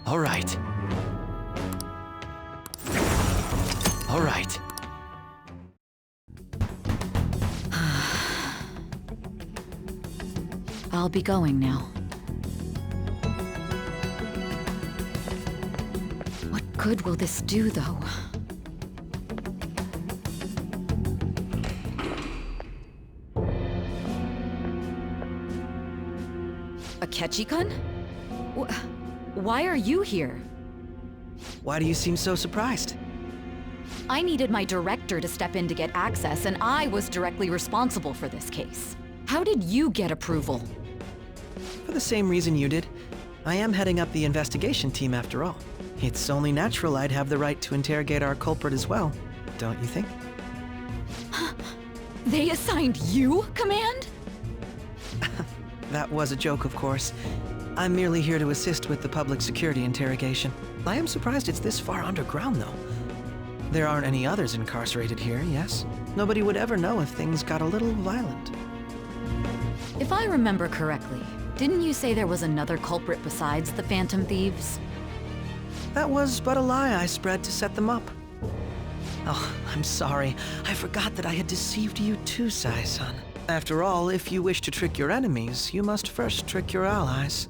All right. All right. I'll be going now. What good will this do, though? Akechi-kun? Why are you here? Why do you seem so surprised? I needed my director to step in to get access, and I was directly responsible for this case. How did you get approval? For the same reason you did. I am heading up the investigation team after all. It's only natural I'd have the right to interrogate our culprit as well, don't you think? They assigned you command? That was a joke, of course. I'm merely here to assist with the public security interrogation. I am surprised it's this far underground, though. There aren't any others incarcerated here, yes? Nobody would ever know if things got a little violent. If I remember correctly, didn't you say there was another culprit besides the Phantom Thieves? That was but a lie I spread to set them up. Oh, I'm sorry. I forgot that I had deceived you too, Sai-san. After all, if you wish to trick your enemies, you must first trick your allies.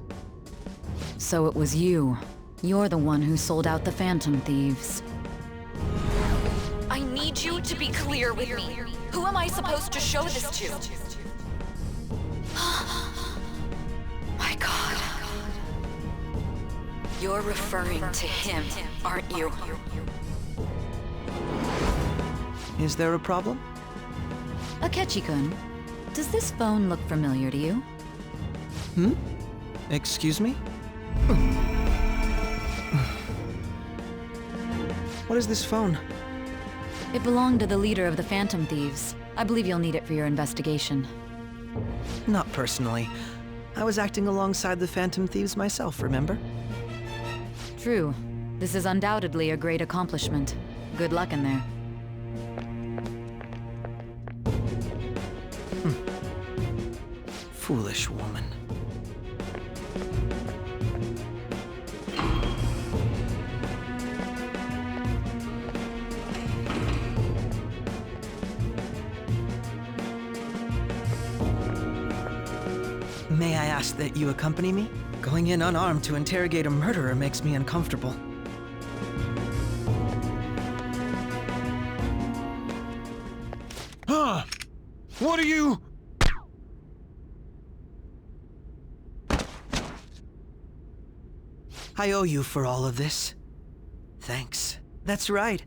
So it was you. You're the one who sold out the Phantom Thieves. I need you to be clear with me. Who am I supposed to show this to? My God. You're referring to him, aren't you? Is there a problem? Akechi-kun, does this phone look familiar to you? Excuse me? What is this phone? It belonged to the leader of the Phantom Thieves. I believe you'll need it for your investigation. Not personally. I was acting alongside the Phantom Thieves myself, remember? True. This is undoubtedly a great accomplishment. Good luck in there. Foolish woman. May I ask that you accompany me? Going in unarmed to interrogate a murderer makes me uncomfortable. Huh? What are you... I owe you for all of this. Thanks. That's right.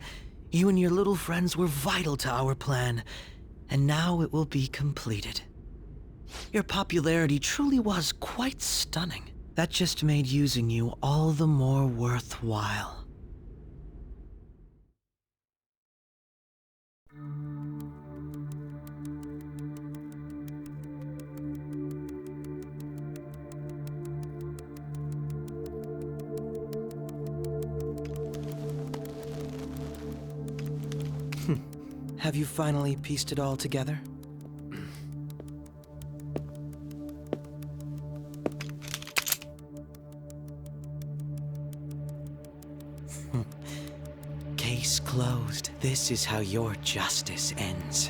You and your little friends were vital to our plan, and now it will be completed. Your popularity truly was quite stunning. That just made using you all the more worthwhile. Have you finally pieced it all together? Case closed. This is how your justice ends.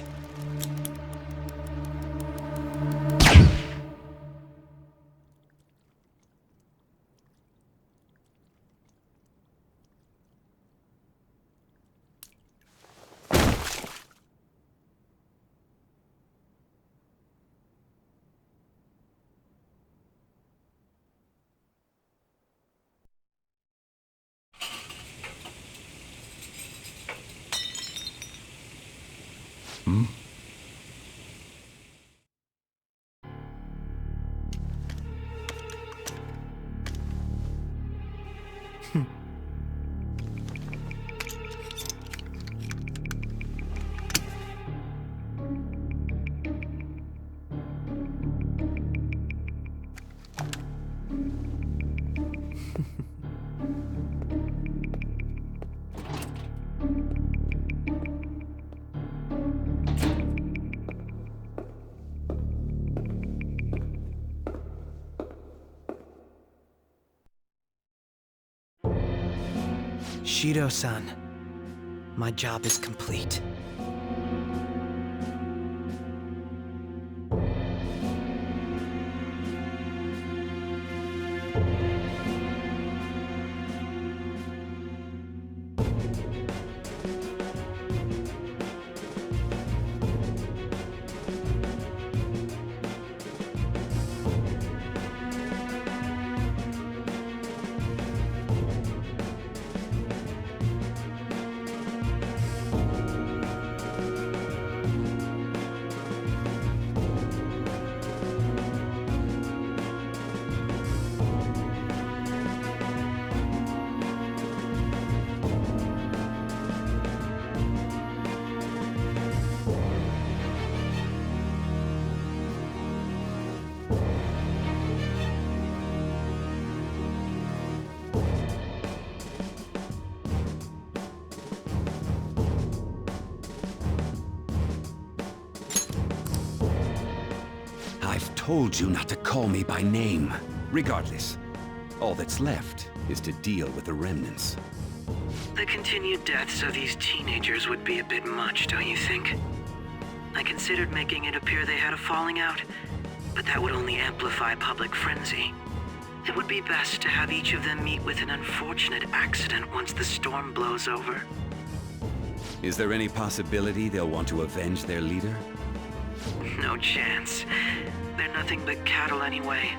Bushido-san. My job is complete. I've told you not to call me by name. Regardless, all that's left is to deal with the remnants. The continued deaths of these teenagers would be a bit much, don't you think? I considered making it appear they had a falling out, but that would only amplify public frenzy. It would be best to have each of them meet with an unfortunate accident once the storm blows over. Is there any possibility they'll want to avenge their leader? No chance. They're nothing but cattle anyway.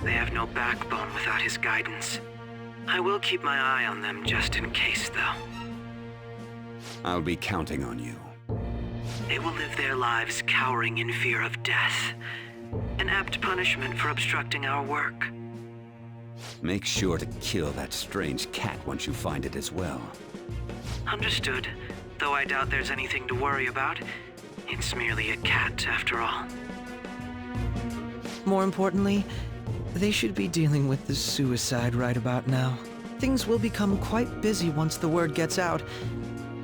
They have no backbone without his guidance. I will keep my eye on them just in case, though. I'll be counting on you. They will live their lives cowering in fear of death. An apt punishment for obstructing our work. Make sure to kill that strange cat once you find it as well. Understood. Though I doubt there's anything to worry about. It's merely a cat, after all. More importantly, they should be dealing with the suicide right about now. Things will become quite busy once the word gets out.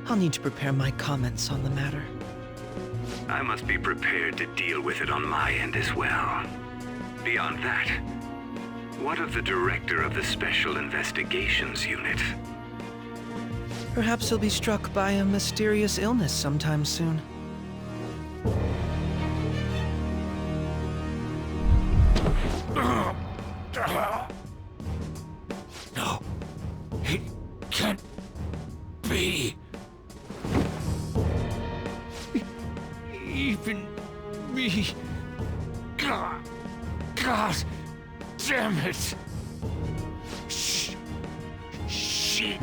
I'll need to prepare my comments on the matter. I must be prepared to deal with it on my end as well. Beyond that, what of the director of the Special Investigations Unit? Perhaps he'll be struck by a mysterious illness sometime soon. No. It can't be. Even me. God damn it. Shit.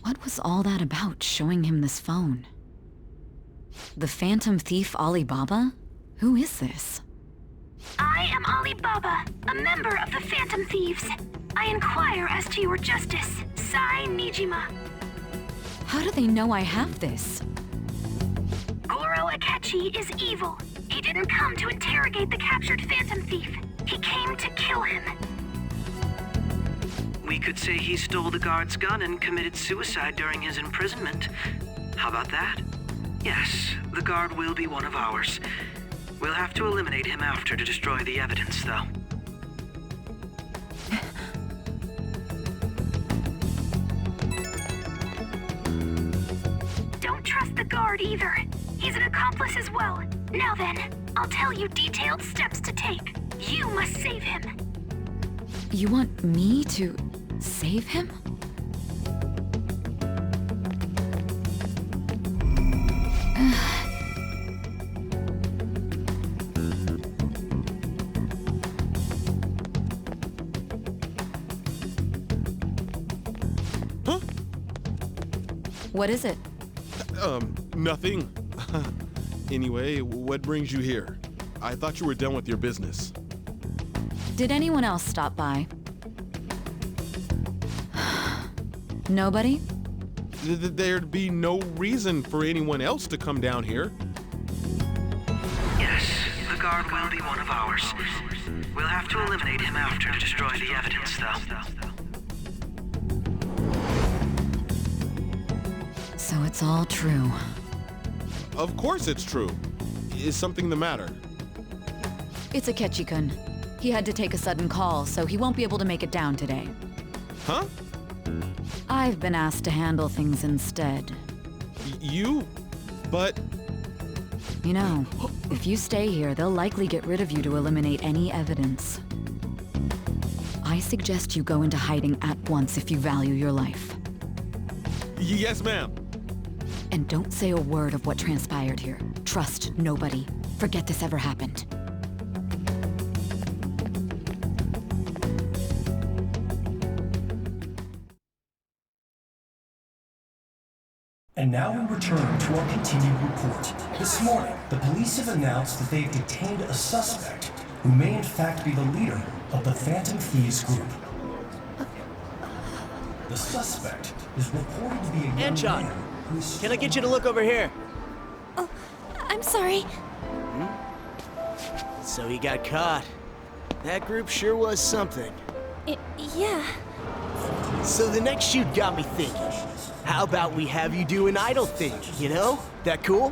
What was all that about, showing him this phone? The Phantom Thief Alibaba? Who is this? I am Alibaba, a member of the Phantom Thieves. I inquire as to your justice, Sai Nijima. How do they know I have this? Goro Akechi is evil. He didn't come to interrogate the captured Phantom Thief. He came to kill him. We could say he stole the guard's gun and committed suicide during his imprisonment. How about that? Yes, the guard will be one of ours. We'll have to eliminate him after to destroy the evidence, though. Don't trust the guard either. He's an accomplice as well. Now then, I'll tell you detailed steps to take. You must save him. You want me to save him? Huh? What is it? Nothing. Anyway, what brings you here? I thought you were done with your business. Did anyone else stop by? Nobody? There'd be no reason for anyone else to come down here. Yes, the guard will be one of ours. We'll have to eliminate him after to destroy the evidence, though. So it's all true. Of course it's true. Is something the matter? It's Akechi-kun. He had to take a sudden call, so he won't be able to make it down today. Huh? I've been asked to handle things instead. You? But... You know, if you stay here, they'll likely get rid of you to eliminate any evidence. I suggest you go into hiding at once if you value your life. Yes, ma'am. And don't say a word of what transpired here. Trust nobody. Forget this ever happened. And now we return to our continued report. This morning, the police have announced that they've detained a suspect who may in fact be the leader of the Phantom Thieves group. The suspect is reported to be a young Anchon, man who is can I get you to look over here? Oh, I'm sorry. So he got caught. That group sure was something. Yeah. So the next shoot got me thinking. How about we have you do an idol thing, you know? That cool?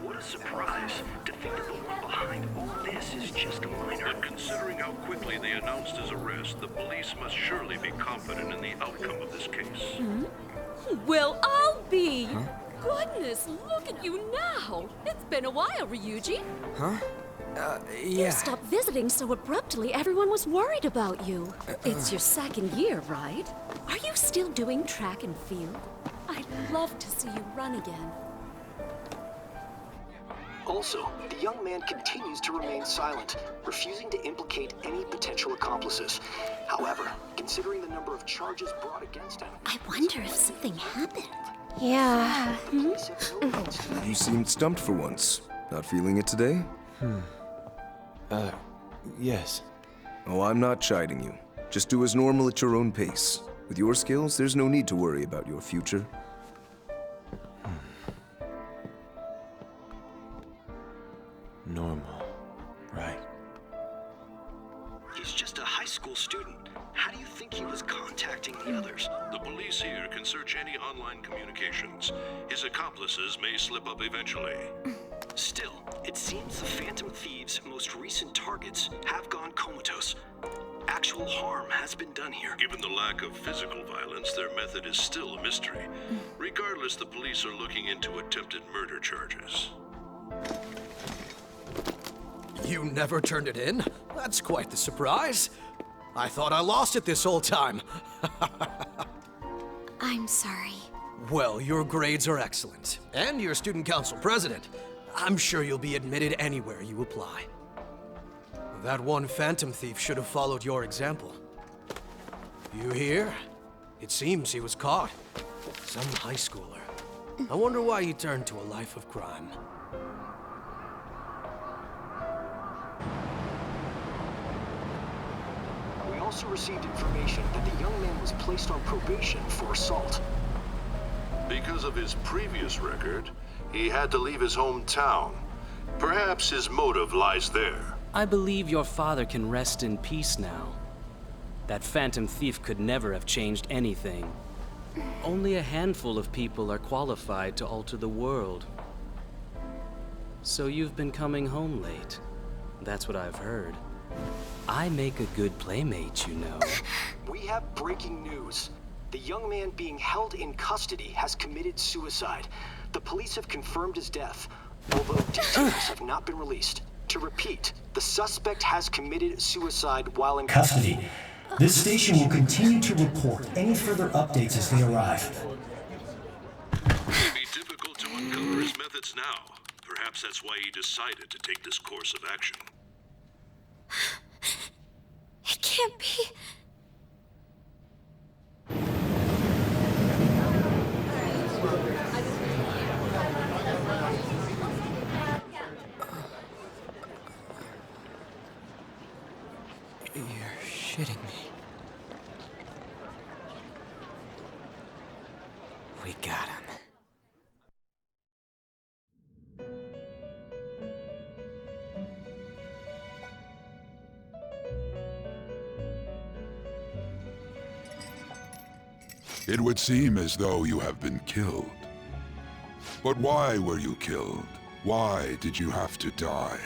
What a surprise to think that the one behind all this is just a minor. But considering how quickly they announced his arrest, the police must surely be confident in the outcome of this case. Well, I'll be. Goodness, look at you now. It's been a while, Ryuji. You stopped visiting so abruptly, everyone was worried about you. It's your second year, right? Are you still doing track and field? I'd love to see you run again. Also, the young man continues to remain silent, refusing to implicate any potential accomplices. However, considering the number of charges brought against him... I wonder if something happened. Yeah. You seemed stumped for once. Not feeling it today? Yes. Oh, I'm not chiding you. Just do as normal at your own pace. With your skills, there's no need to worry about your future. Normal. Right. He's just a high school student. How do you think he was contacting the others? The police here can search any online communications. His accomplices may slip up eventually. Still, it seems the Phantom Thieves' most recent targets have gone comatose. Actual harm has been done here. Given the lack of physical violence, their method is still a mystery. Regardless, the police are looking into attempted murder charges. You never turned it in? That's quite the surprise. I thought I lost it this whole time. I'm sorry. Well, your grades are excellent, and you're student council president. I'm sure you'll be admitted anywhere you apply. That one Phantom Thief should have followed your example. You hear? It seems he was caught. Some high schooler. I wonder why he turned to a life of crime. We also received information that the young man was placed on probation for assault. Because of his previous record, he had to leave his hometown. Perhaps his motive lies there. I believe your father can rest in peace now. That Phantom Thief could never have changed anything. Only a handful of people are qualified to alter the world. So you've been coming home late. That's what I've heard. I make a good playmate, you know. We have breaking news. The young man being held in custody has committed suicide. The police have confirmed his death, although details have not been released. To repeat, the suspect has committed suicide while in custody. This station will continue to report any further updates as they arrive. It would be difficult to uncover his methods now. Perhaps that's why he decided to take this course of action. It can't be. You're shitting me. We got him. It would seem as though you have been killed. But why were you killed? Why did you have to die?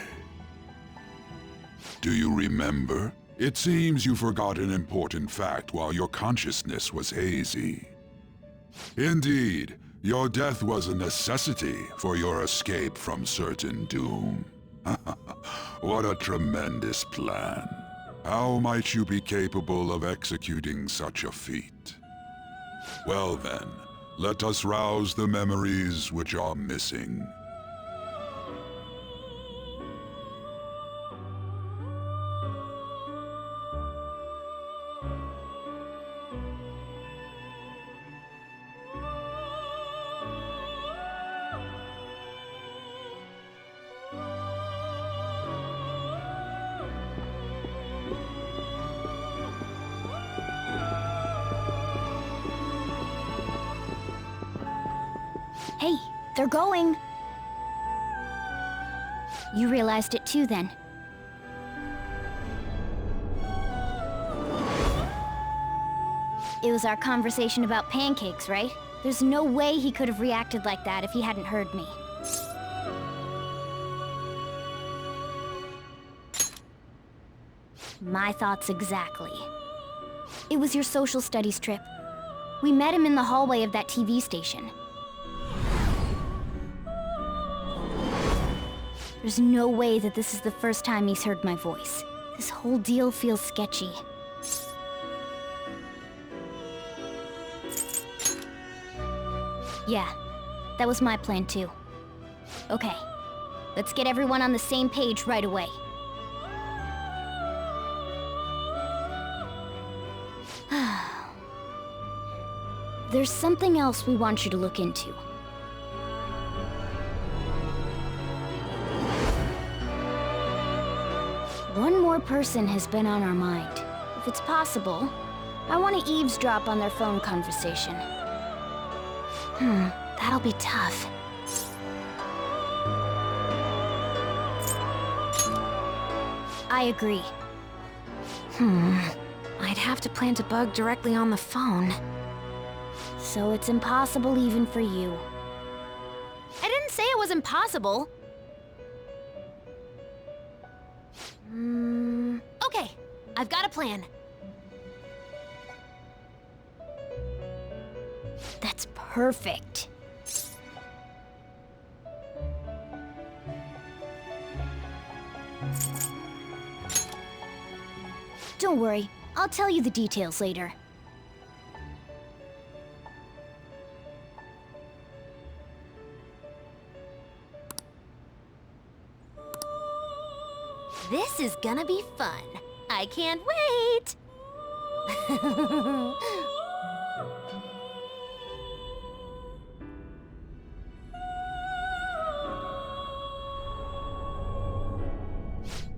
Do you remember? It seems you forgot an important fact while your consciousness was hazy. Indeed, your death was a necessity for your escape from certain doom. What a tremendous plan. How might you be capable of executing such a feat? Well then, let us rouse the memories which are missing. Hey, they're going. You realized it too, then. It was our conversation about pancakes, right? There's no way he could have reacted like that if he hadn't heard me. My thoughts exactly. It was your social studies trip. We met him in the hallway of that TV station. There's no way that this is the first time he's heard my voice. This whole deal feels sketchy. Yeah, that was my plan too. Okay, let's get everyone on the same page right away. There's something else we want you to look into. One more person has been on our mind. If it's possible, I want to eavesdrop on their phone conversation. That'll be tough. I agree. I'd have to plant a bug directly on the phone. So it's impossible even for you. I didn't say it was impossible. Okay, I've got a plan. That's perfect. Don't worry, I'll tell you the details later. This is gonna be fun. I can't wait!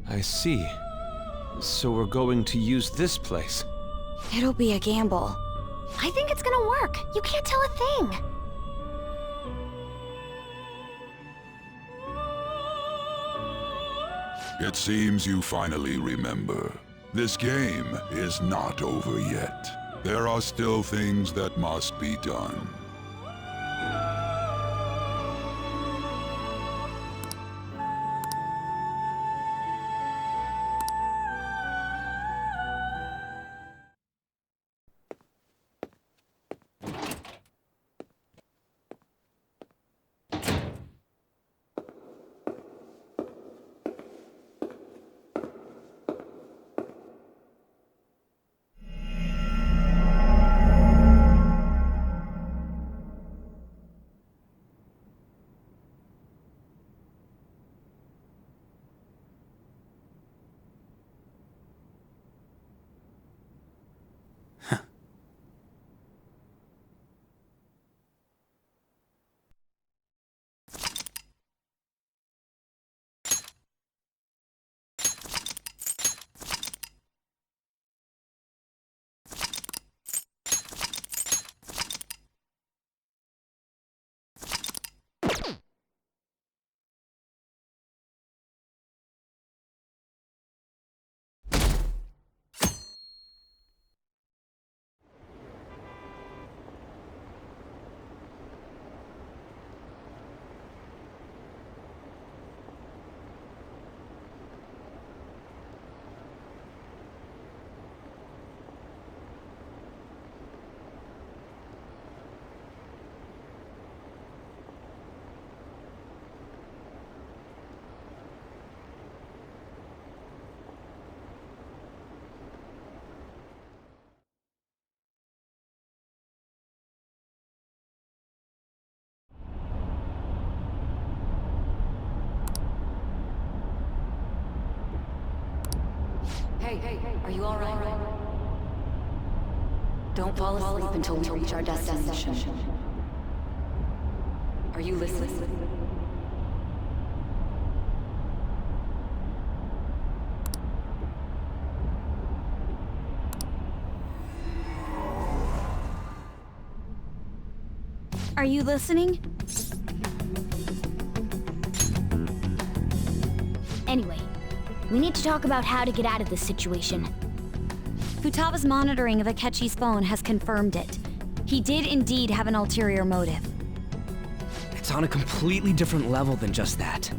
I see. So we're going to use this place. It'll be a gamble. I think it's gonna work. You can't tell a thing. It seems you finally remember. This game is not over yet. There are still things that must be done. are you alright? Don't fall asleep until we reach our destination. Are you listening? Are you listening? Anyway, we need to talk about how to get out of this situation. Futaba's monitoring of Akechi's phone has confirmed it. He did indeed have an ulterior motive. It's on a completely different level than just that.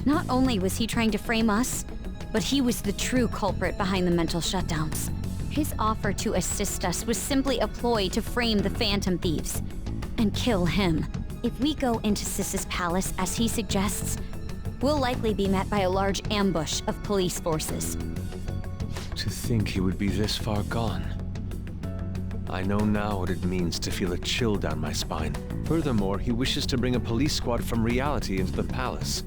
Not only was he trying to frame us, but he was the true culprit behind the mental shutdowns. His offer to assist us was simply a ploy to frame the Phantom Thieves and kill him. If we go into Sis's palace as he suggests, we'll likely be met by a large ambush of police forces. To think he would be this far gone. I know now what it means to feel a chill down my spine. Furthermore, he wishes to bring a police squad from reality into the palace.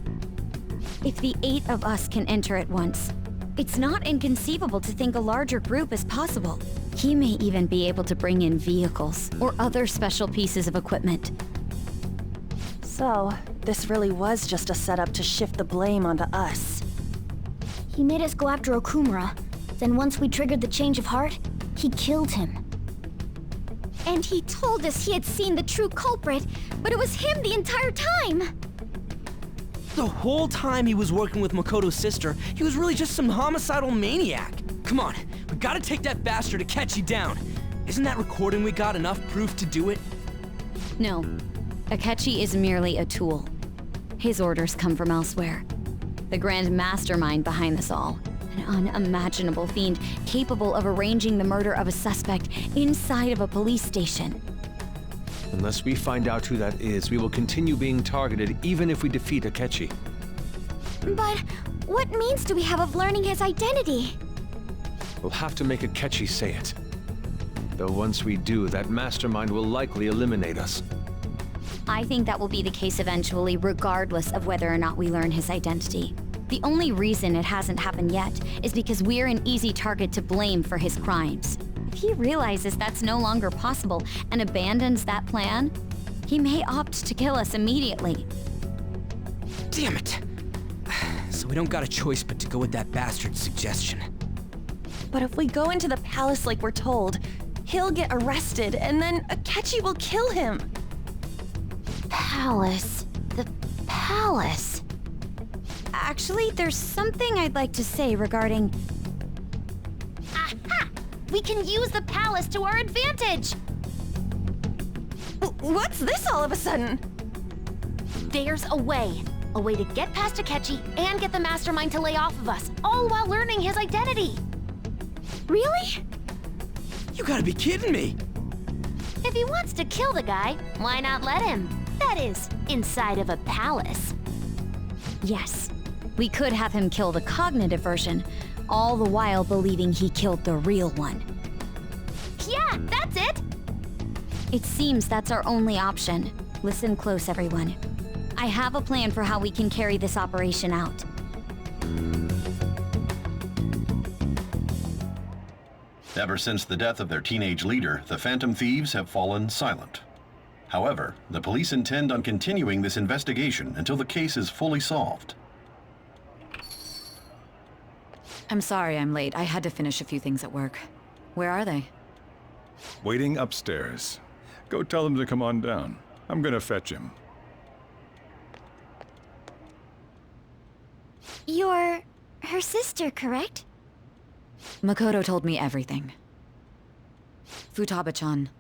If the 8 of us can enter at once, it's not inconceivable to think a larger group is possible. He may even be able to bring in vehicles or other special pieces of equipment. So, this really was just a setup to shift the blame onto us. He made us go after Okumura. Then once we triggered the change of heart, he killed him. And he told us he had seen the true culprit, but it was him the entire time! The whole time he was working with Makoto's sister, he was really just some homicidal maniac. Come on, we gotta take that bastard Akechi down. Isn't that recording we got enough proof to do it? No. Akechi is merely a tool. His orders come from elsewhere. The grand mastermind behind this all. An unimaginable fiend capable of arranging the murder of a suspect inside of a police station. Unless we find out who that is, we will continue being targeted even if we defeat Akechi. But what means do we have of learning his identity? We'll have to make Akechi say it. Though once we do, that mastermind will likely eliminate us. I think that will be the case eventually, regardless of whether or not we learn his identity. The only reason it hasn't happened yet is because we're an easy target to blame for his crimes. If he realizes that's no longer possible and abandons that plan, he may opt to kill us immediately. Damn it! So we don't got a choice but to go with that bastard's suggestion. But if we go into the palace like we're told, he'll get arrested and then Akechi will kill him. Palace. The palace. Actually, there's something I'd like to say regarding... Aha! We can use the palace to our advantage! What's this all of a sudden? There's a way. A way to get past Akechi and get the mastermind to lay off of us, all while learning his identity. Really? You gotta be kidding me! If he wants to kill the guy, why not let him? That is, inside of a palace. Yes. We could have him kill the cognitive version, all the while believing he killed the real one. Yeah, that's it! It seems that's our only option. Listen close, everyone. I have a plan for how we can carry this operation out. Ever since the death of their teenage leader, the Phantom Thieves have fallen silent. However, the police intend on continuing this investigation until the case is fully solved. I'm sorry I'm late. I had to finish a few things at work. Where are they? Waiting upstairs. Go tell them to come on down. I'm gonna fetch him. You're her sister, correct? Makoto told me everything. Futaba-chan,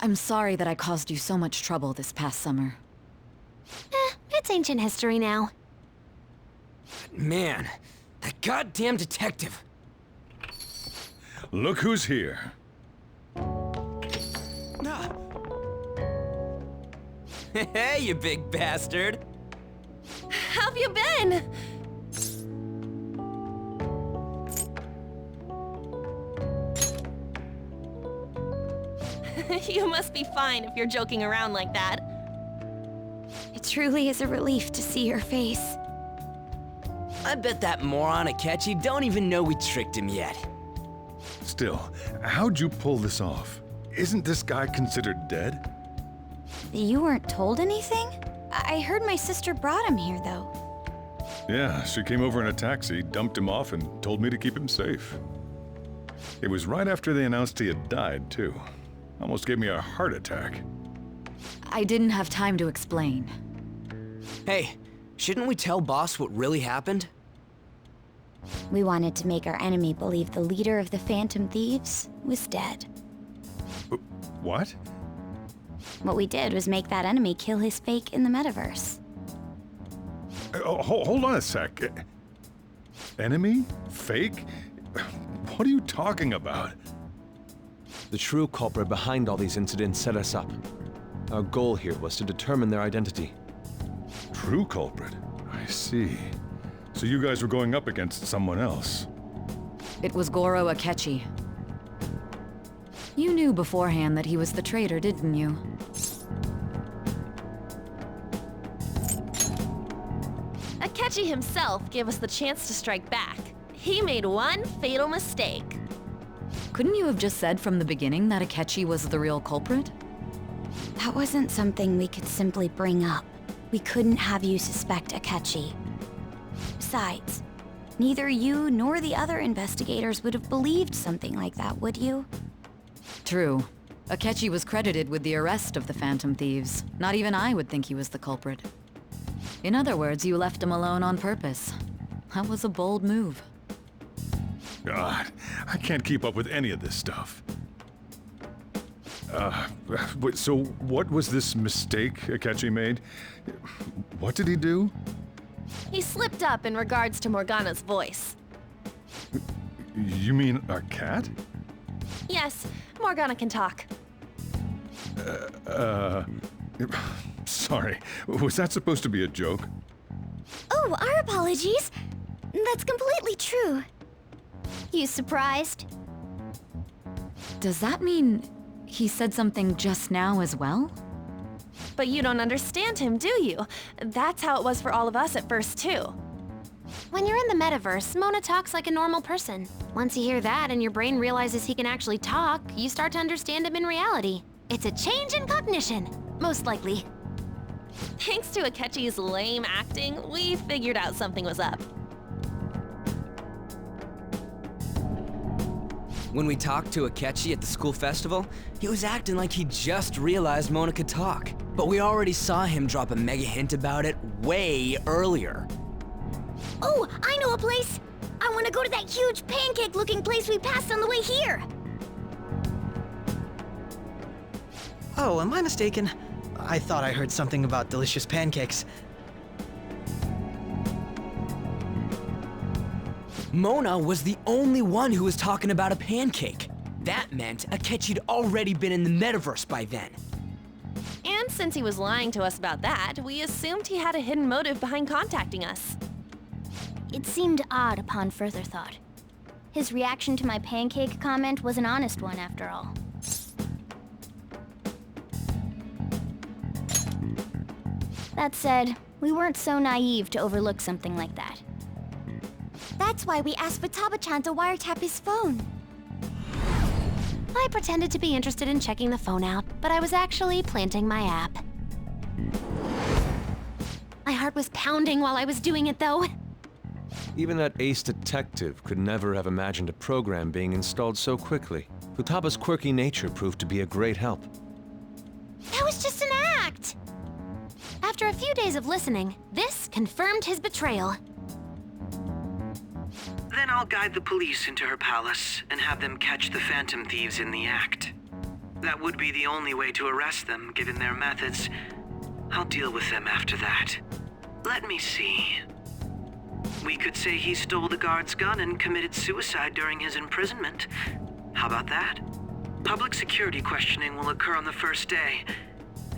I'm sorry that I caused you so much trouble this past summer. It's ancient history now. Man, that goddamn detective. Look who's here. Hey, you big bastard. How've you been? You must be fine if you're joking around like that. It truly is a relief to see your face. I bet that moron Akechi don't even know we tricked him yet. Still, how'd you pull this off? Isn't this guy considered dead? You weren't told anything? I heard my sister brought him here, though. Yeah, she came over in a taxi, dumped him off, and told me to keep him safe. It was right after they announced he had died, too. Almost gave me a heart attack. I didn't have time to explain. Hey, shouldn't we tell Boss what really happened? We wanted to make our enemy believe the leader of the Phantom Thieves was dead. What? What we did was make that enemy kill his fake in the metaverse. Hold on a sec. Enemy? Fake? What are you talking about? The true culprit behind all these incidents set us up. Our goal here was to determine their identity. True culprit? I see. So you guys were going up against someone else. It was Goro Akechi. You knew beforehand that he was the traitor, didn't you? Akechi himself gave us the chance to strike back. He made one fatal mistake. Couldn't you have just said from the beginning that Akechi was the real culprit? That wasn't something we could simply bring up. We couldn't have you suspect Akechi. Besides, neither you nor the other investigators would have believed something like that, would you? True. Akechi was credited with the arrest of the Phantom Thieves. Not even I would think he was the culprit. In other words, you left him alone on purpose. That was a bold move. God, I can't keep up with any of this stuff. So what was this mistake Akechi made? What did he do? He slipped up in regards to Morgana's voice. You mean a cat? Yes, Morgana can talk. Sorry. Was that supposed to be a joke? Oh, our apologies. That's completely true. You surprised? Does that mean he said something just now as well? But you don't understand him, do you? That's how it was for all of us at first, too. When you're in the metaverse, Mona talks like a normal person. Once you hear that and your brain realizes he can actually talk, you start to understand him in reality. It's a change in cognition, most likely. Thanks to Akechi's lame acting, we figured out something was up. When we talked to Akechi at the school festival, he was acting like he just realized Mona could talk. But we already saw him drop a mega hint about it way earlier. Oh, I know a place! I want to go to that huge pancake-looking place we passed on the way here! Oh, am I mistaken? I thought I heard something about delicious pancakes. Mona was the only one who was talking about a pancake. That meant Akechi'd already been in the metaverse by then. And since he was lying to us about that, we assumed he had a hidden motive behind contacting us. It seemed odd upon further thought. His reaction to my pancake comment was an honest one, after all. That said, we weren't so naive to overlook something like that. That's why we asked Futaba-chan to wiretap his phone. I pretended to be interested in checking the phone out, but I was actually planting my app. My heart was pounding while I was doing it, though. Even that ace detective could never have imagined a program being installed so quickly. Futaba's quirky nature proved to be a great help. That was just an act! After a few days of listening, this confirmed his betrayal. Then I'll guide the police into her palace and have them catch the Phantom Thieves in the act. That would be the only way to arrest them, given their methods. I'll deal with them after that. Let me see. We could say he stole the guard's gun and committed suicide during his imprisonment. How about that? Public security questioning will occur on the first day.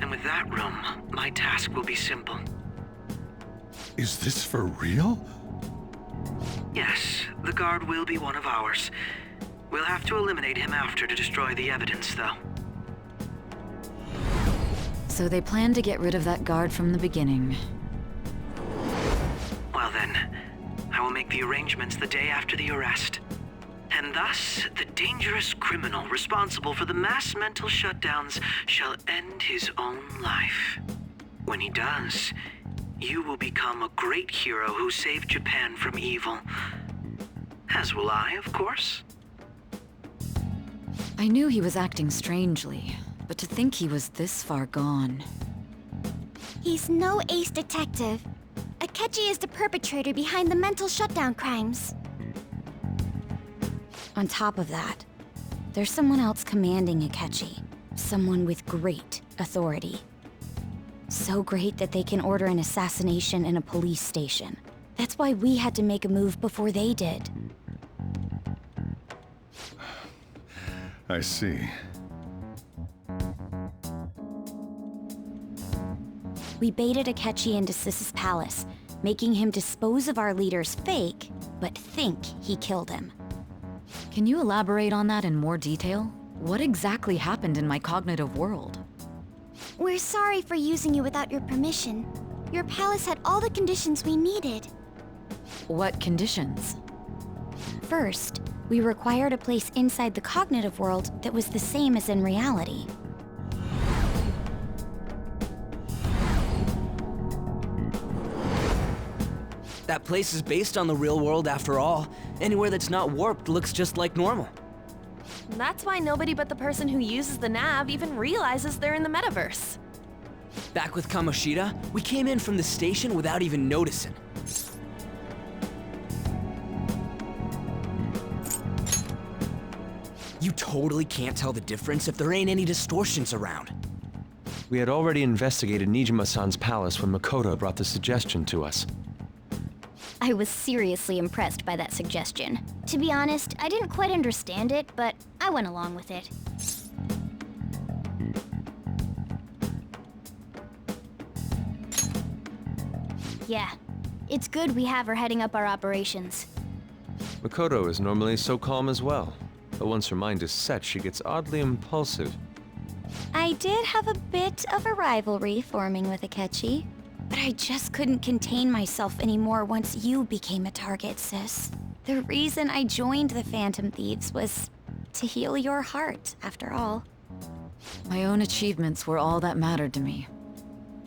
And with that room, my task will be simple. Is this for real? Yes, the guard will be one of ours. We'll have to eliminate him after to destroy the evidence, though. So they planned to get rid of that guard from the beginning. Well then, I will make the arrangements the day after the arrest. And thus, the dangerous criminal responsible for the mass mental shutdowns shall end his own life. When he does, you will become a great hero who saved Japan from evil. As will I, of course. I knew he was acting strangely, but to think he was this far gone. He's no ace detective. Akechi is the perpetrator behind the mental shutdown crimes. On top of that, there's someone else commanding Akechi. Someone with great authority. So great that they can order an assassination in a police station. That's why we had to make a move before they did. I see. We baited Akechi into Sis's palace, making him dispose of our leader's fake, but think he killed him. Can you elaborate on that in more detail? What exactly happened in my cognitive world? We're sorry for using you without your permission. Your palace had all the conditions we needed. What conditions? First, we required a place inside the cognitive world that was the same as in reality. That place is based on the real world after all. Anywhere that's not warped looks just like normal. That's why nobody but the person who uses the nav even realizes they're in the metaverse. Back with Kamoshida, we came in from the station without even noticing. You totally can't tell the difference if there ain't any distortions around. We had already investigated Nijima-san's palace when Makoto brought the suggestion to us. I was seriously impressed by that suggestion. To be honest, I didn't quite understand it, but I went along with it. Yeah, it's good we have her heading up our operations. Makoto is normally so calm as well, but once her mind is set, she gets oddly impulsive. I did have a bit of a rivalry forming with Akechi, but I just couldn't contain myself anymore once you became a target, Sis. The reason I joined the Phantom Thieves was to heal your heart, after all. My own achievements were all that mattered to me.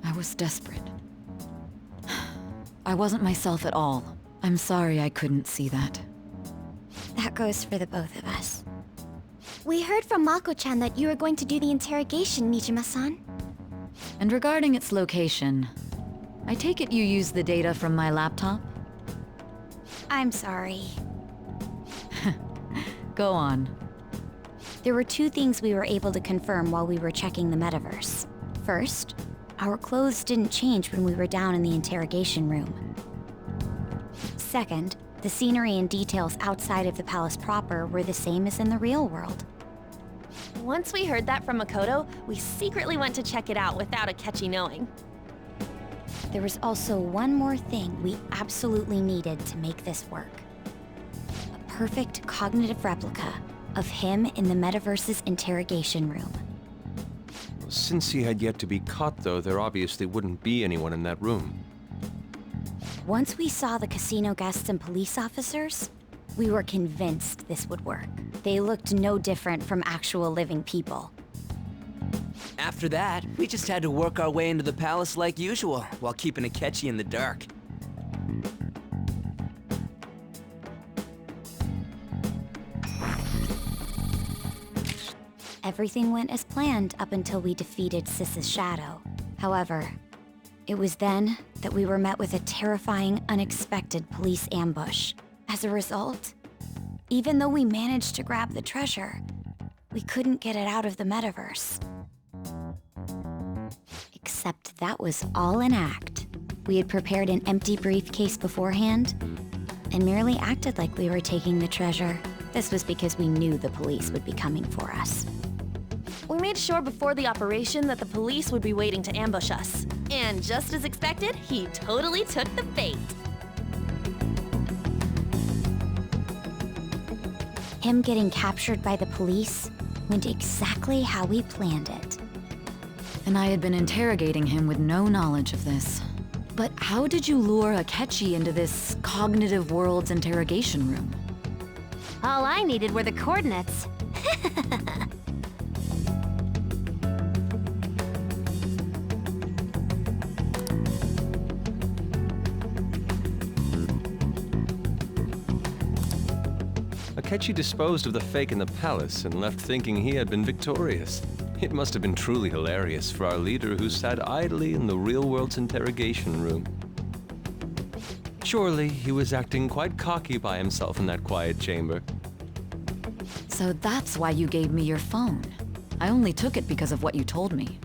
I was desperate. I wasn't myself at all. I'm sorry I couldn't see that. That goes for the both of us. We heard from Mako-chan that you were going to do the interrogation, Nijima-san. And regarding its location, I take it you used the data from my laptop? I'm sorry. Go on. There were two things we were able to confirm while we were checking the metaverse. First, our clothes didn't change when we were down in the interrogation room. Second, the scenery and details outside of the palace proper were the same as in the real world. Once we heard that from Makoto, we secretly went to check it out without Akechi knowing. There was also one more thing we absolutely needed to make this work. A perfect cognitive replica of him in the metaverse's interrogation room. Since he had yet to be caught, though, there obviously wouldn't be anyone in that room. Once we saw the casino guests and police officers, we were convinced this would work. They looked no different from actual living people. After that, we just had to work our way into the palace like usual, while keeping Akechi in the dark. Everything went as planned up until we defeated Sis's shadow. However, it was then that we were met with a terrifying, unexpected police ambush. As a result, even though we managed to grab the treasure, we couldn't get it out of the metaverse. Except that was all an act. We had prepared an empty briefcase beforehand and merely acted like we were taking the treasure. This was because we knew the police would be coming for us. We made sure before the operation that the police would be waiting to ambush us. And just as expected, he totally took the bait. Him getting captured by the police went exactly how we planned it. And I had been interrogating him with no knowledge of this. But how did you lure Akechi into this cognitive world's interrogation room? All I needed were the coordinates. Akechi disposed of the fake in the palace and left thinking he had been victorious. It must have been truly hilarious for our leader who sat idly in the real world's interrogation room. Surely he was acting quite cocky by himself in that quiet chamber. So that's why you gave me your phone. I only took it because of what you told me.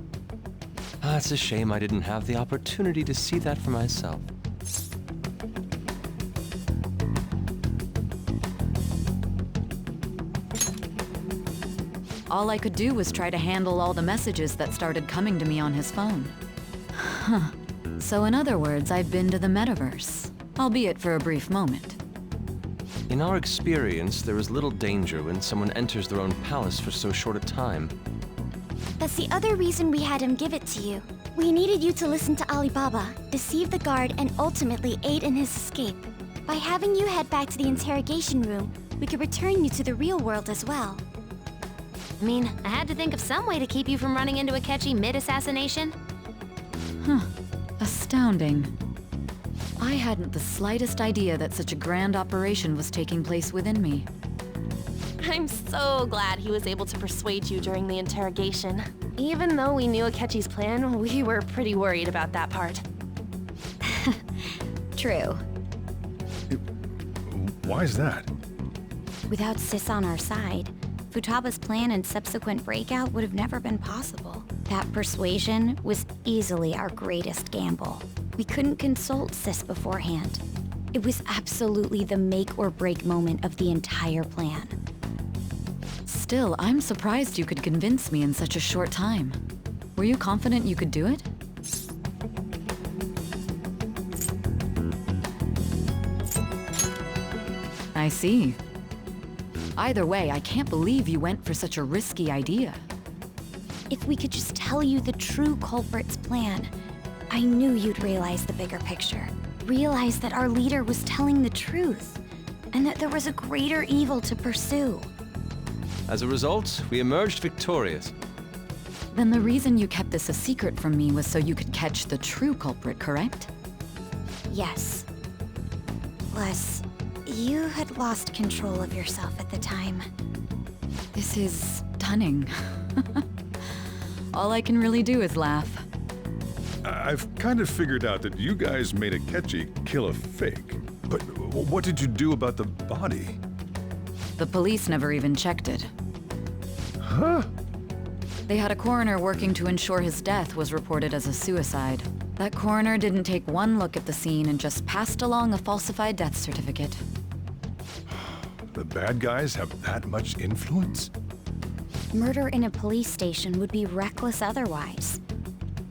It's a shame I didn't have the opportunity to see that for myself. All I could do was try to handle all the messages that started coming to me on his phone. Huh. So in other words, I've been to the metaverse, albeit for a brief moment. In our experience, there is little danger when someone enters their own palace for so short a time. That's the other reason we had him give it to you. We needed you to listen to Alibaba, deceive the guard, and ultimately aid in his escape. By having you head back to the interrogation room, we could return you to the real world as well. I mean, I had to think of some way to keep you from running into Akechi mid-assassination. Huh. Astounding. I hadn't the slightest idea that such a grand operation was taking place within me. I'm so glad he was able to persuade you during the interrogation. Even though we knew Akechi's plan, we were pretty worried about that part. True. Why is that? Without Sis on our side, Futaba's plan and subsequent breakout would have never been possible. That persuasion was easily our greatest gamble. We couldn't consult Sis beforehand. It was absolutely the make or break moment of the entire plan. Still, I'm surprised you could convince me in such a short time. Were you confident you could do it? I see. Either way, I can't believe you went for such a risky idea. If we could just tell you the true culprit's plan, I knew you'd realize the bigger picture. Realize that our leader was telling the truth, and that there was a greater evil to pursue. As a result, we emerged victorious. Then the reason you kept this a secret from me was so you could catch the true culprit, correct? Yes. Plus, you had lost control of yourself at the time. This is stunning. All I can really do is laugh. I've kind of figured out that you guys made Akechi kill a fake. But what did you do about the body? The police never even checked it. Huh? They had a coroner working to ensure his death was reported as a suicide. That coroner didn't take one look at the scene and just passed along a falsified death certificate. The bad guys have that much influence? Murder in a police station would be reckless otherwise.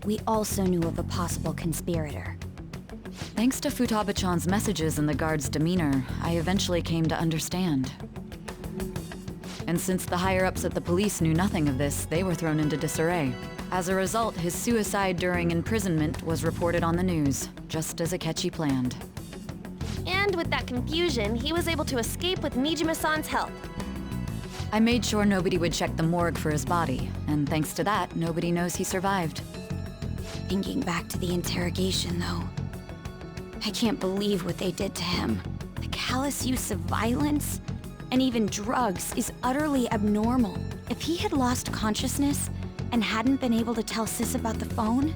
We also knew of a possible conspirator. Thanks to Futaba-chan's messages and the guard's demeanor, I eventually came to understand. And since the higher-ups at the police knew nothing of this, they were thrown into disarray. As a result, his suicide during imprisonment was reported on the news, just as Akechi planned. And with that confusion, he was able to escape with Mijima-san's help. I made sure nobody would check the morgue for his body, and thanks to that, nobody knows he survived. Thinking back to the interrogation, though, I can't believe what they did to him. The callous use of violence, and even drugs, is utterly abnormal. If he had lost consciousness and hadn't been able to tell Sis about the phone,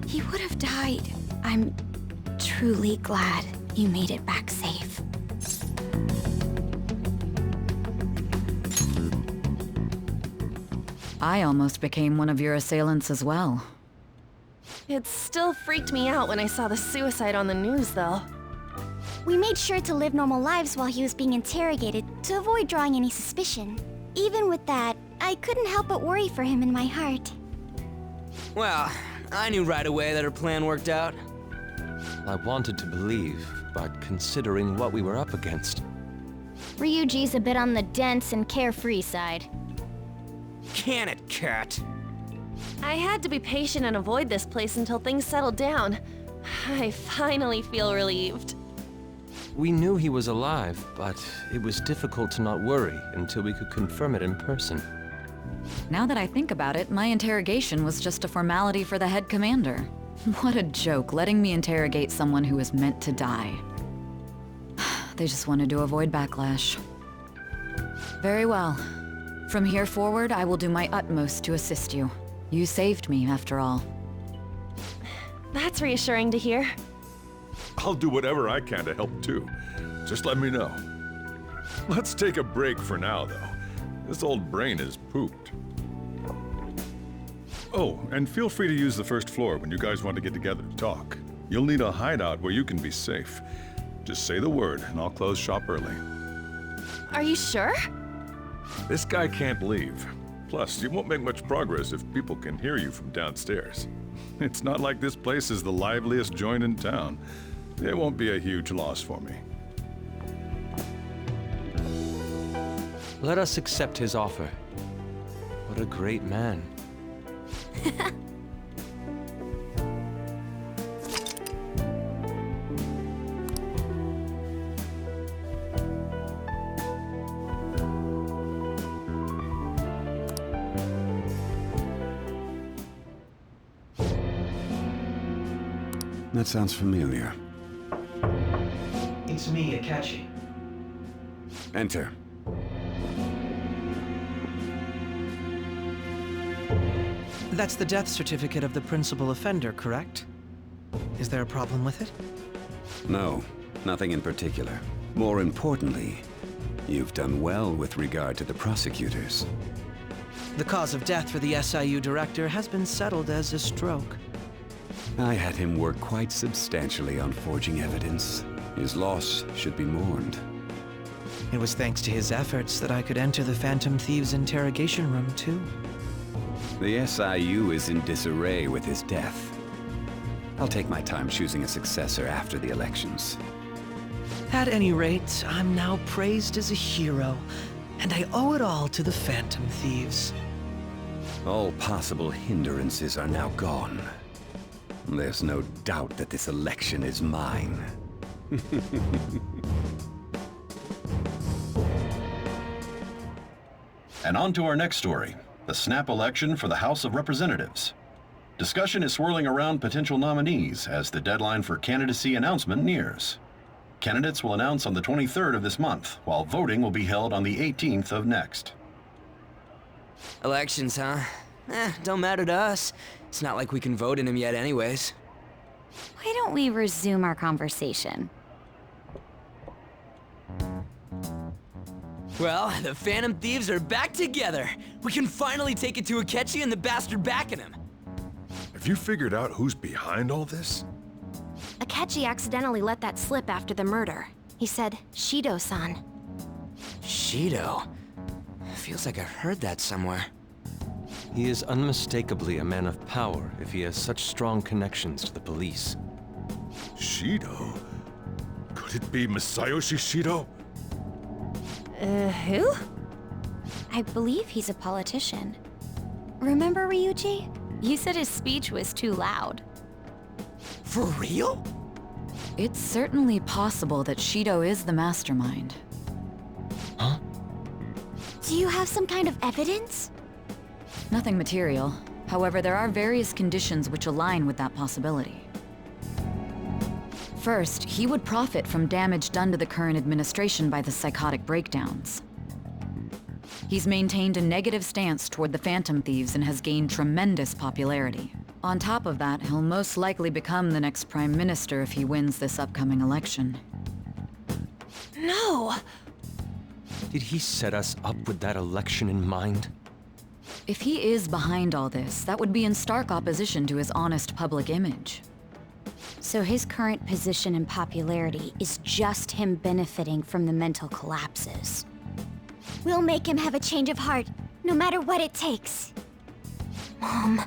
he would have died. I'm truly glad you made it back safe. I almost became one of your assailants as well. It still freaked me out when I saw the suicide on the news, though. We made sure to live normal lives while he was being interrogated to avoid drawing any suspicion. Even with that, I couldn't help but worry for him in my heart. Well, I knew right away that her plan worked out. I wanted to believe, but considering what we were up against. Ryuji's a bit on the dense and carefree side. Can it, Cat? I had to be patient and avoid this place until things settled down. I finally feel relieved. We knew he was alive, but it was difficult to not worry until we could confirm it in person. Now that I think about it, my interrogation was just a formality for the head commander. What a joke, letting me interrogate someone who was meant to die. They just wanted to avoid backlash. Very well. From here forward, I will do my utmost to assist you. You saved me, after all. That's reassuring to hear. I'll do whatever I can to help too. Just let me know. Let's take a break for now, though. This old brain is pooped. Oh, and feel free to use the first floor when you guys want to get together to talk. You'll need a hideout where you can be safe. Just say the word, and I'll close shop early. Are you sure? This guy can't leave. Plus, you won't make much progress if people can hear you from downstairs. It's not like this place is the liveliest joint in town. It won't be a huge loss for me. Let us accept his offer. What a great man. That sounds familiar. It's me, Akechi. Enter. That's the death certificate of the principal offender, correct? Is there a problem with it? No, nothing in particular. More importantly, you've done well with regard to the prosecutors. The cause of death for the SIU director has been settled as a stroke. I had him work quite substantially on forging evidence. His loss should be mourned. It was thanks to his efforts that I could enter the Phantom Thieves' interrogation room, too. The SIU is in disarray with his death. I'll take my time choosing a successor after the elections. At any rate, I'm now praised as a hero, and I owe it all to the Phantom Thieves. All possible hindrances are now gone. There's no doubt that this election is mine. And on to our next story, the snap election for the House of Representatives. Discussion is swirling around potential nominees as the deadline for candidacy announcement nears. Candidates will announce on the 23rd of this month, while voting will be held on the 18th of next. Elections, huh? Don't matter to us. It's not like we can vote in them yet anyways. Why don't we resume our conversation? Well, the Phantom Thieves are back together. We can finally take it to Akechi and the bastard backing him. Have you figured out who's behind all this? Akechi accidentally let that slip after the murder. He said, Shido-san. Shido? Feels like I've heard that somewhere. He is unmistakably a man of power if he has such strong connections to the police. Shido? Could it be Masayoshi Shido? Who? I believe he's a politician. Remember, Ryuji? You said his speech was too loud. For real? It's certainly possible that Shido is the mastermind. Huh? Do you have some kind of evidence? Nothing material. However, there are various conditions which align with that possibility. First, he would profit from damage done to the current administration by the psychotic breakdowns. He's maintained a negative stance toward the Phantom Thieves and has gained tremendous popularity. On top of that, he'll most likely become the next Prime Minister if he wins this upcoming election. No! Did he set us up with that election in mind? If he is behind all this, that would be in stark opposition to his honest public image. So his current position and popularity is just him benefiting from the mental collapses. We'll make him have a change of heart, no matter what it takes. Mom.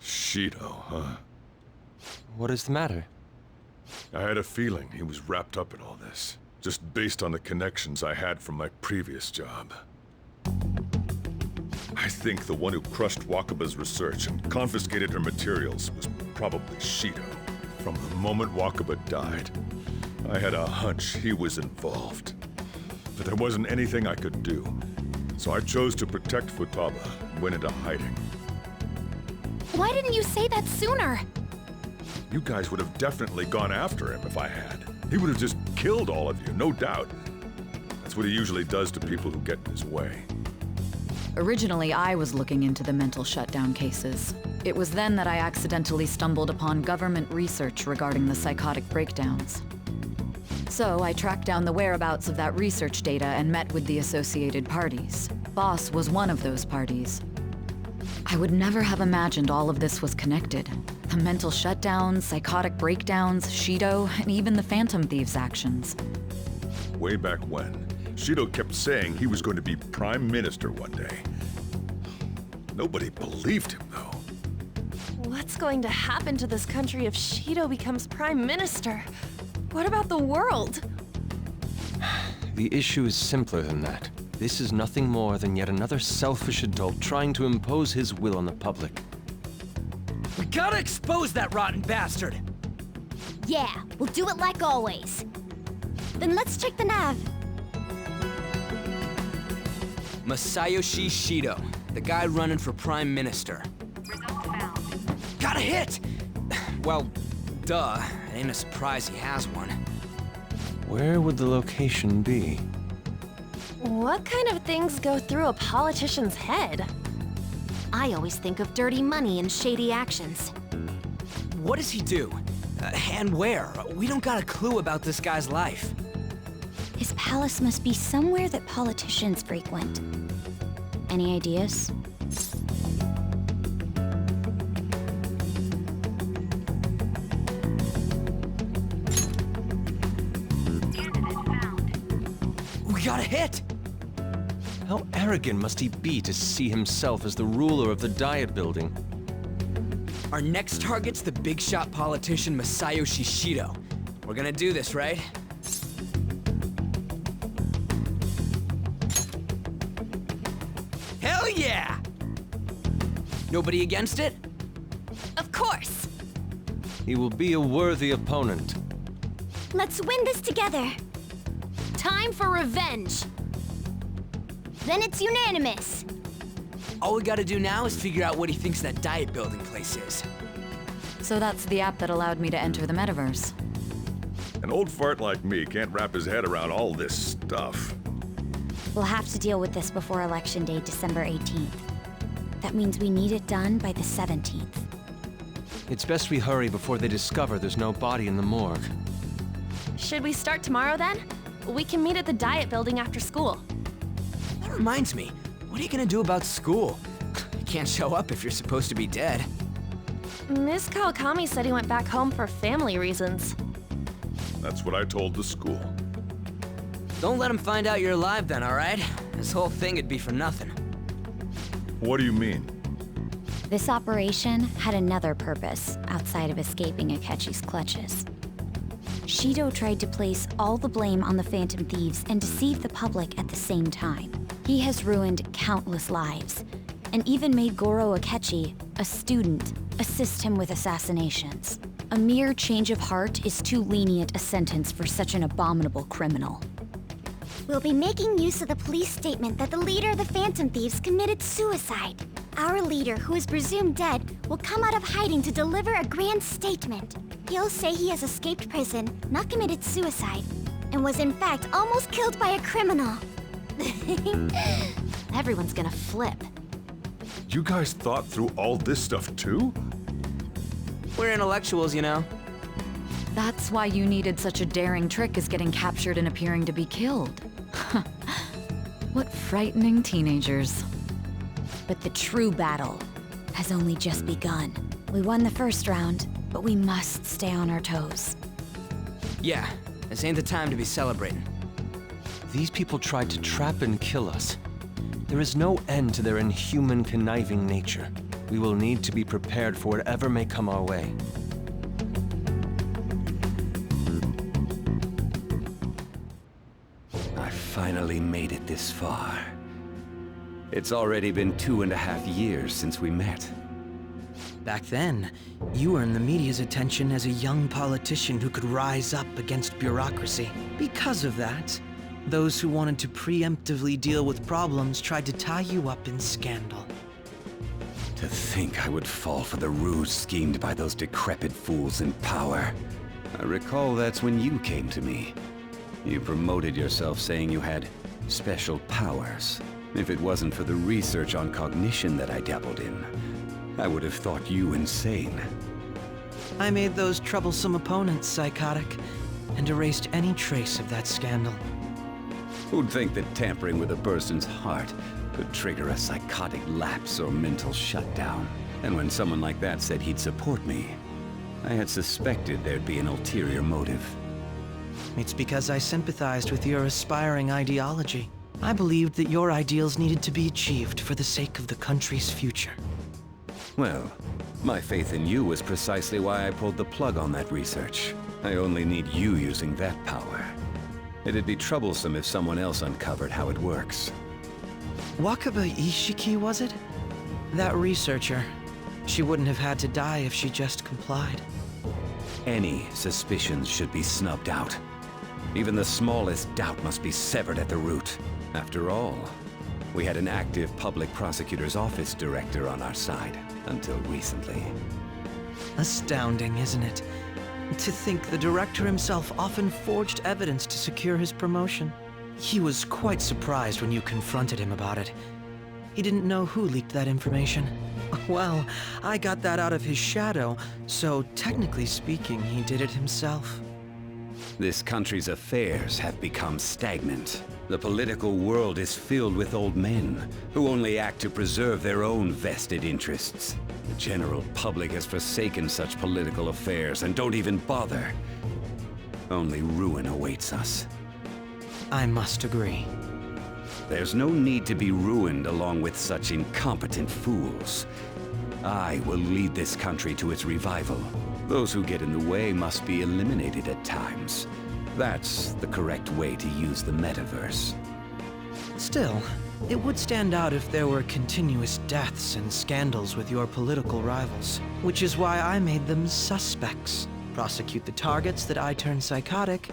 Shido, huh? What is the matter? I had a feeling he was wrapped up in all this, just based on the connections I had from my previous job. I think the one who crushed Wakaba's research and confiscated her materials was probably Shido. From the moment Wakaba died, I had a hunch he was involved. But there wasn't anything I could do, so I chose to protect Futaba and went into hiding. Why didn't you say that sooner? You guys would have definitely gone after him if I had. He would have just killed all of you, no doubt. That's what he usually does to people who get in his way. Originally, I was looking into the mental shutdown cases. It was then that I accidentally stumbled upon government research regarding the psychotic breakdowns. So I tracked down the whereabouts of that research data and met with the associated parties. Boss was one of those parties. I would never have imagined all of this was connected. The mental shutdowns, psychotic breakdowns, Shido, and even the Phantom Thieves' actions. Way back when, Shido kept saying he was going to be Prime Minister one day. Nobody believed him, though. What's going to happen to this country if Shido becomes Prime Minister? What about the world? The issue is simpler than that. This is nothing more than yet another selfish adult trying to impose his will on the public. We gotta expose that rotten bastard! Yeah, we'll do it like always. Then let's check the nav. Masayoshi Shido, the guy running for Prime Minister. Got a hit! Well, duh. It ain't a surprise he has one. Where would the location be? What kind of things go through a politician's head? I always think of dirty money and shady actions. What does he do? And where? We don't got a clue about this guy's life. His palace must be somewhere that politicians frequent. Any ideas? We got a hit! How arrogant must he be to see himself as the ruler of the Diet Building? Our next target's the big shot politician Masayoshi Shido. We're gonna do this, right? Hell yeah! Nobody against it? Of course! He will be a worthy opponent. Let's win this together. Time for revenge! Then it's unanimous. All we gotta do now is figure out what he thinks that Diet Building place is. So that's the app that allowed me to enter the metaverse. An old fart like me can't wrap his head around all this stuff. We'll have to deal with this before Election Day, December 18th. That means we need it done by the 17th. It's best we hurry before they discover there's no body in the morgue. Should we start tomorrow then? We can meet at the Diet Building after school. That reminds me, what are you gonna do about school? You can't show up if you're supposed to be dead. Miss Kawakami said he went back home for family reasons. That's what I told the school. Don't let him find out you're alive then, alright? This whole thing would be for nothing. What do you mean? This operation had another purpose outside of escaping Akechi's clutches. Shido tried to place all the blame on the Phantom Thieves and deceive the public at the same time. He has ruined countless lives, and even made Goro Akechi, a student, assist him with assassinations. A mere change of heart is too lenient a sentence for such an abominable criminal. We'll be making use of the police statement that the leader of the Phantom Thieves committed suicide. Our leader, who is presumed dead, will come out of hiding to deliver a grand statement. He'll say he has escaped prison, not committed suicide, and was in fact almost killed by a criminal. Everyone's gonna flip. You guys thought through all this stuff too? We're intellectuals, you know. That's why you needed such a daring trick as getting captured and appearing to be killed. What frightening teenagers. But the true battle has only just begun. We won the first round, but we must stay on our toes. Yeah, this ain't the time to be celebrating. These people tried to trap and kill us. There is no end to their inhuman, conniving nature. We will need to be prepared for whatever may come our way. I finally made it this far. It's already been 2.5 years since we met. Back then, you earned the media's attention as a young politician who could rise up against bureaucracy. Because of that, those who wanted to preemptively deal with problems tried to tie you up in scandal. To think I would fall for the ruse schemed by those decrepit fools in power. I recall that's when you came to me. You promoted yourself saying you had special powers. If it wasn't for the research on cognition that I dabbled in, I would have thought you insane. I made those troublesome opponents psychotic, and erased any trace of that scandal. Who'd think that tampering with a person's heart could trigger a psychotic lapse or mental shutdown? And when someone like that said he'd support me, I had suspected there'd be an ulterior motive. It's because I sympathized with your aspiring ideology. I believed that your ideals needed to be achieved for the sake of the country's future. Well, my faith in you was precisely why I pulled the plug on that research. I only need you using that power. It'd be troublesome if someone else uncovered how it works. Wakaba Ishiki, was it? That researcher. She wouldn't have had to die if she just complied. Any suspicions should be snubbed out. Even the smallest doubt must be severed at the root. After all, we had an active public prosecutor's office director on our side, until recently. Astounding, isn't it? To think the director himself often forged evidence to secure his promotion. He was quite surprised when you confronted him about it. He didn't know who leaked that information. Well, I got that out of his shadow, so technically speaking, he did it himself. This country's affairs have become stagnant. The political world is filled with old men who only act to preserve their own vested interests. The general public has forsaken such political affairs and don't even bother. Only ruin awaits us. I must agree. There's no need to be ruined along with such incompetent fools. I will lead this country to its revival. Those who get in the way must be eliminated at times. That's the correct way to use the metaverse. Still, it would stand out if there were continuous deaths and scandals with your political rivals, which is why I made them suspects. Prosecute the targets that I turned psychotic,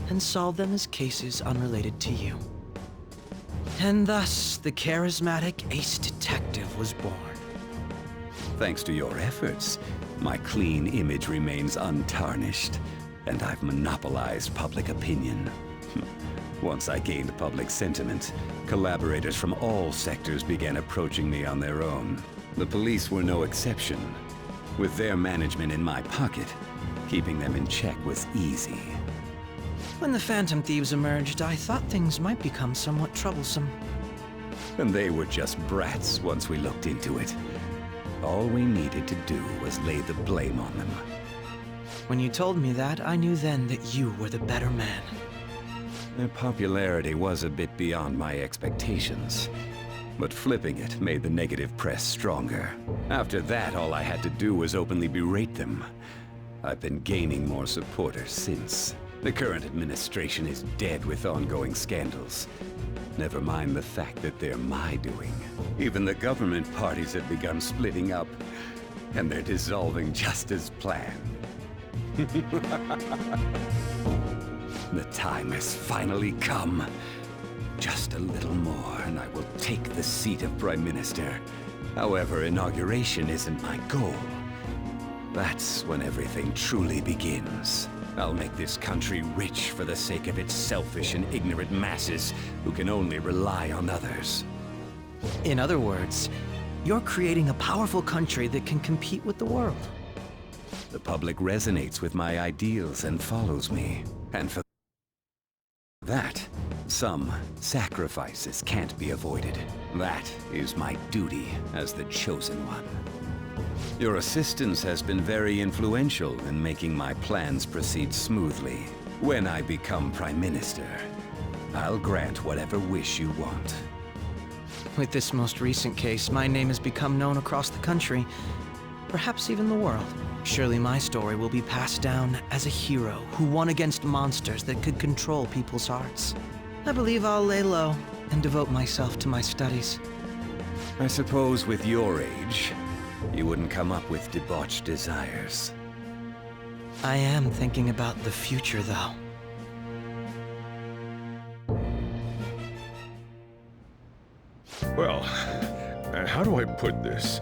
and solve them as cases unrelated to you. And thus, the charismatic ace detective was born. Thanks to your efforts, my clean image remains untarnished, and I've monopolized public opinion. Once I gained public sentiment, collaborators from all sectors began approaching me on their own. The police were no exception. With their management in my pocket, keeping them in check was easy. When the Phantom Thieves emerged, I thought things might become somewhat troublesome. And they were just brats once we looked into it. All we needed to do was lay the blame on them. When you told me that, I knew then that you were the better man. Their popularity was a bit beyond my expectations. But flipping it made the negative press stronger. After that, all I had to do was openly berate them. I've been gaining more supporters since. The current administration is dead with ongoing scandals. Never mind the fact that they're my doing. Even the government parties have begun splitting up, and they're dissolving just as planned. The time has finally come. Just a little more, and I will take the seat of Prime Minister. However, inauguration isn't my goal. That's when everything truly begins. I'll make this country rich for the sake of its selfish and ignorant masses who can only rely on others. In other words, you're creating a powerful country that can compete with the world. The public resonates with my ideals and follows me. And for that, some sacrifices can't be avoided. That is my duty as the Chosen One. Your assistance has been very influential in making my plans proceed smoothly. When I become Prime Minister, I'll grant whatever wish you want. With this most recent case, my name has become known across the country, perhaps even the world. Surely my story will be passed down as a hero who won against monsters that could control people's hearts. I believe I'll lay low and devote myself to my studies. I suppose with your age, you wouldn't come up with debauched desires. I am thinking about the future, though. Well, how do I put this?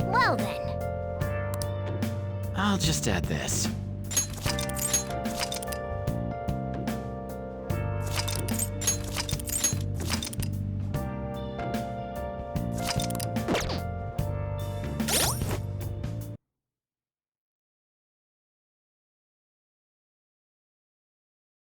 Well then. I'll just add this.